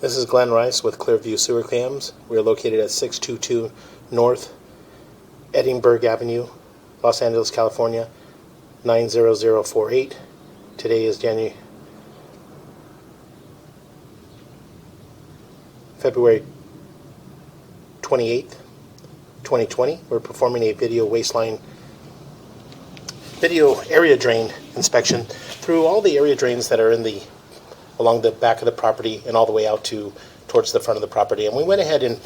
This is Glenn Rice with Clearview Sewer Cams. We are located at 622 North Edinburgh Avenue, Los Angeles, California, 90048. Today is February 28th, 2020. We're performing a video area drain inspection through all the area drains that are along the back of the property and all the way out towards the front of the property. And we went ahead and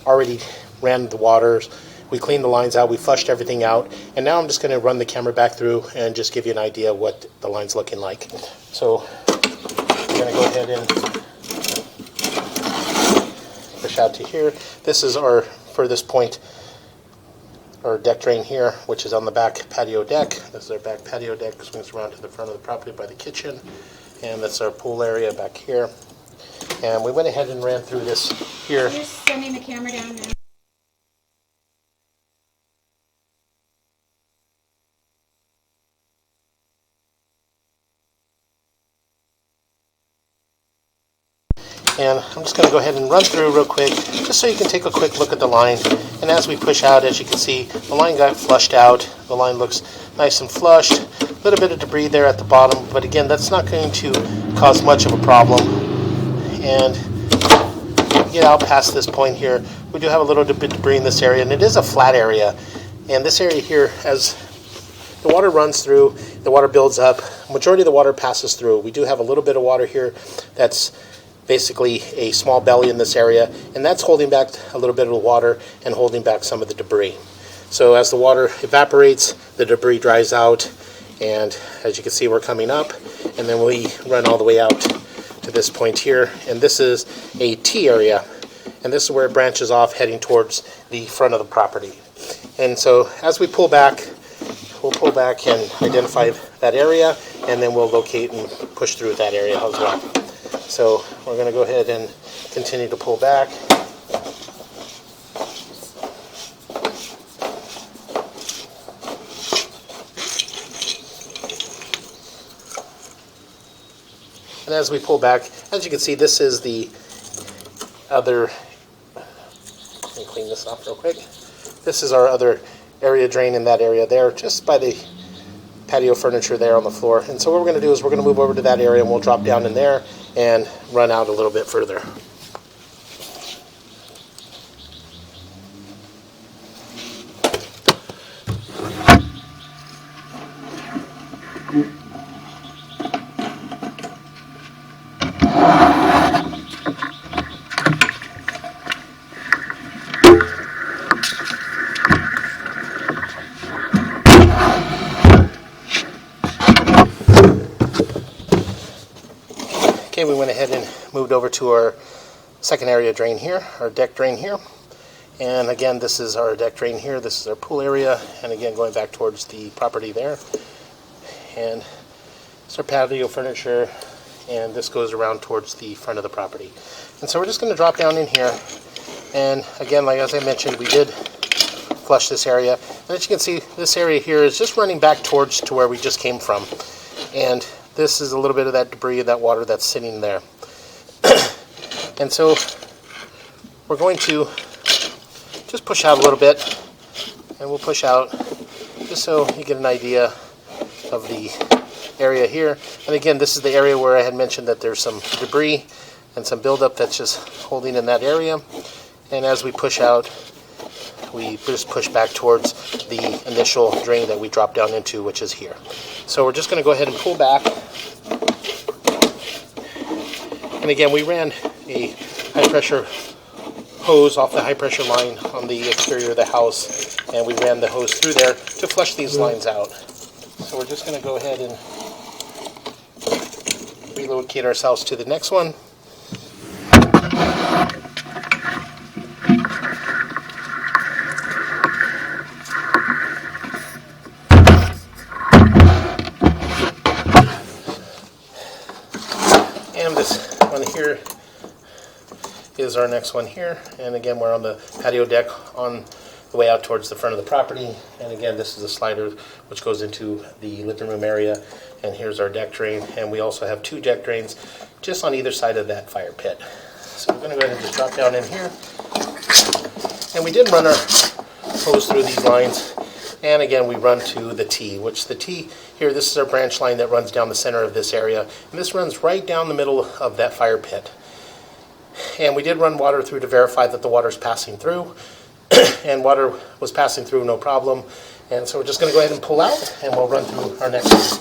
already ran the waters. We cleaned the lines out. We flushed everything out. And now I'm just going to run the camera back through and just give you an idea of what the line's looking like. So I'm going to go ahead and push out to here. This is our furthest point, our deck drain here, which is on the back patio deck. This is our back patio deck. Swings around to the front of the property by the kitchen. And that's our pool area back here. And we went ahead and ran through this here. You're sending the camera down now. And I'm just going to go ahead and run through real quick, just so you can take a quick look at the line. And as we push out, as you can see, the line got flushed out. The line looks nice and flushed. A little bit of debris there at the bottom, but again, that's not going to cause much of a problem. And get out past this point here, we do have a little bit of debris in this area, and it is a flat area. And this area here, as the water runs through, the water builds up. Majority of the water passes through. We do have a little bit of water here that's basically a small belly in this area, and that's holding back a little bit of the water and holding back some of the debris. So as the water evaporates, the debris dries out, and as you can see, we're coming up, and then we run all the way out to this point here, and this is a T area, and this is where it branches off heading towards the front of the property. And so as we pull back, we'll pull back and identify that area, and then we'll locate and push through that area as well. So we're going to go ahead and continue to pull back. And as we pull back, as you can see, this is the other, let me clean this off real quick. This is our other area drain in that area there, just by the patio furniture there on the floor. And so what we're going to do is we're going to move over to that area, and we'll drop down in there and run out a little bit further. Okay, we went ahead and moved over to our second area drain here, our deck drain here. And again, this is our deck drain here. This is our pool area. And again, going back towards the property there. And it's our patio furniture. And this goes around towards the front of the property. And so we're just going to drop down in here. And again, like as I mentioned, we did flush this area. And as you can see, this area here is just running back towards to where we just came from. And this is a little bit of that debris and that water that's sitting there. And so we're going to just push out a little bit, and we'll push out just so you get an idea of the area here. And again, this is the area where I had mentioned that there's some debris and some buildup that's just holding in that area. And as we push out, we just push back towards the initial drain that we dropped down into, which is here. So we're just going to go ahead and pull back. And again, we ran a high pressure hose off the high pressure line on the exterior of the house, and we ran the hose through there to flush these lines out. So we're just going to go ahead and relocate ourselves to the next one. And this one here is our next one here. And again, we're on the patio deck on the way out towards the front of the property. And again, this is a slider which goes into the living room area. And here's our deck drain. And we also have two deck drains just on either side of that fire pit. So we're going to go ahead and just drop down in here. And we did run our hose through these lines. And again, we run to the T, which the T here, this is our branch line that runs down the center of this area. And this runs right down the middle of that fire pit. And we did run water through to verify that the water's passing through. And water was passing through, no problem. And so we're just going to go ahead and pull out, and we'll run through our next one.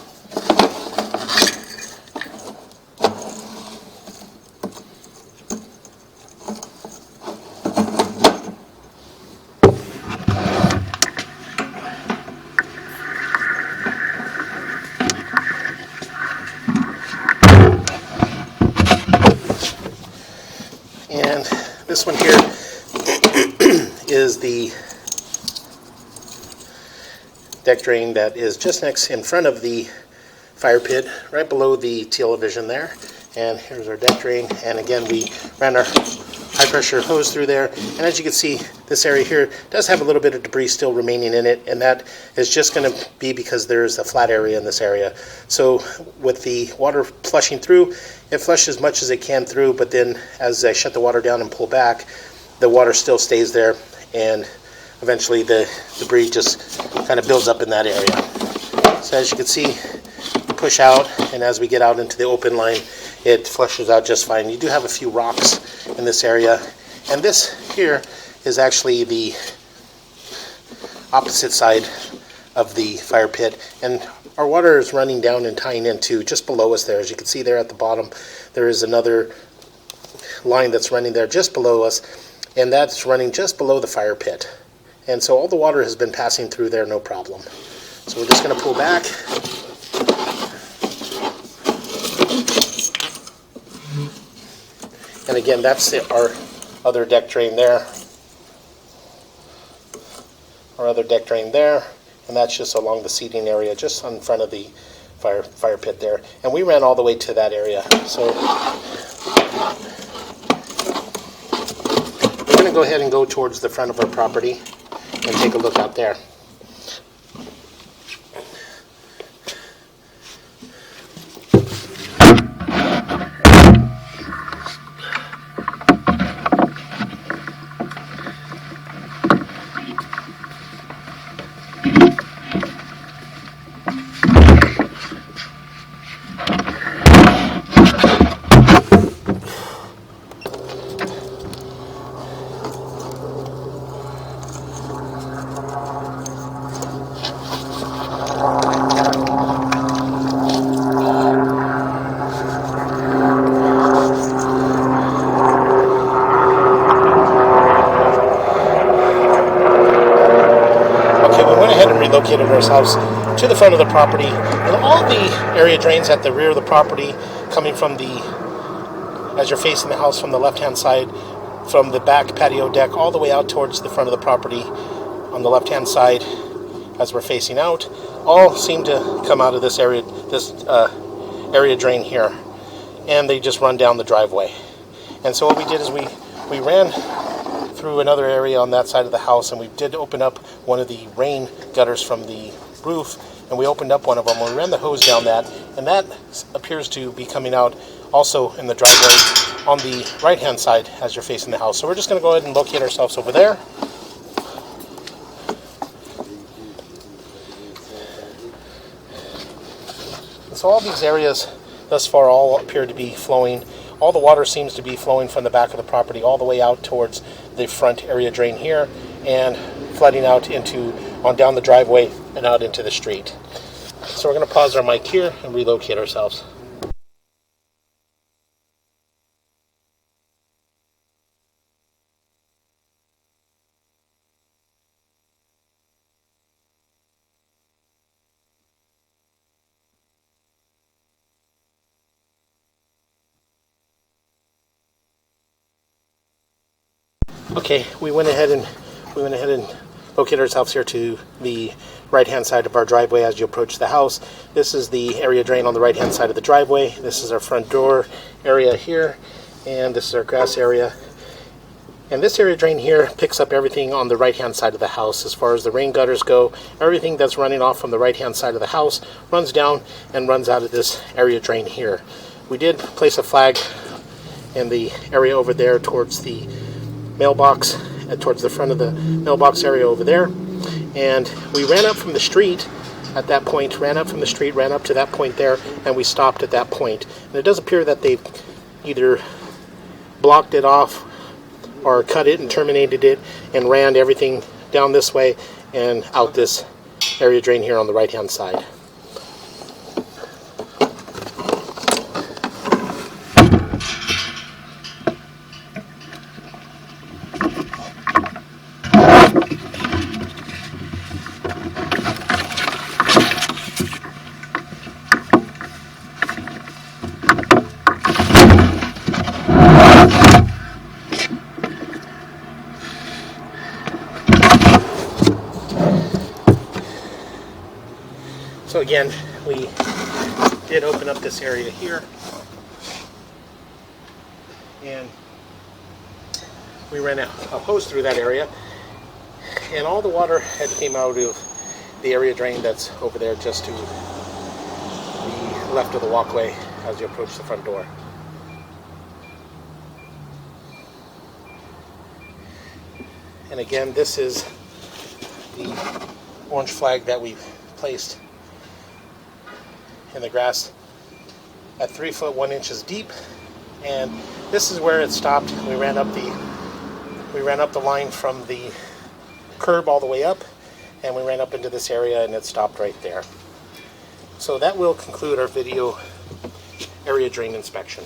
And this one here is the deck drain that is just next in front of the fire pit, right below the television there. And here's our deck drain. And again, we ran our high pressure hose through there. And as you can see, this area here does have a little bit of debris still remaining in it. And that is just going to be because there's a flat area in this area. So with the water flushing through, it flushes as much as it can through. But then as I shut the water down and pull back, the water still stays there. And eventually the debris just kind of builds up in that area. So as you can see, we push out, and as we get out into the open line, it flushes out just fine. You do have a few rocks in this area, and this here is actually the opposite side of the fire pit, and our water is running down and tying into just below us there. As you can see there at the bottom, there is another line that's running there just below us, and that's running just below the fire pit. And so all the water has been passing through there, no problem. So we're just going to pull back. And again, that's our other deck drain there. Our other deck drain there. And that's just along the seating area, just in front of the fire pit there. And we ran all the way to that area. So we're going to go ahead and go towards the front of our property and take a look out there. Relocated ourselves to the front of the property, and all the area drains at the rear of the property coming from as you're facing the house from the left hand side, from the back patio deck all the way out towards the front of the property on the left hand side as we're facing out, all seem to come out of this area drain here, and they just run down the driveway. And so what we did is we ran through another area on that side of the house, and we did open up one of the rain gutters from the roof, and we opened up one of them. We ran the hose down that, and that appears to be coming out also in the driveway on the right hand side as you're facing the house. So we're just going to go ahead and locate ourselves over there. And so all these areas thus far all appear to be flowing. All the water seems to be flowing from the back of the property all the way out towards the front area drain here, and flooding out on down the driveway and out into the street. So we're going to pause our mic here and relocate ourselves. Okay, we went ahead and located ourselves here to the right-hand side of our driveway as you approach the house. This is the area drain on the right-hand side of the driveway. This is our front door area here, and this is our grass area. And this area drain here picks up everything on the right-hand side of the house. As far as the rain gutters go, everything that's running off from the right-hand side of the house runs down and runs out of this area drain here. We did place a flag and the area over there towards the mailbox, towards the front of the mailbox area over there. And we ran up from the street at that point, ran up to that point there, and we stopped at that point. And it does appear that they've either blocked it off or cut it and terminated it and ran everything down this way and out this area drain here on the right hand side. So again, we did open up this area here, and we ran a hose through that area, and all the water had came out of the area drain that's over there just to the left of the walkway as you approach the front door. And again, this is the orange flag that we placed in the grass at 3 foot 1 inches deep, and this is where it stopped. We ran up the line from the curb all the way up, and we ran up into this area, and it stopped right there. So that will conclude our video area drain inspection.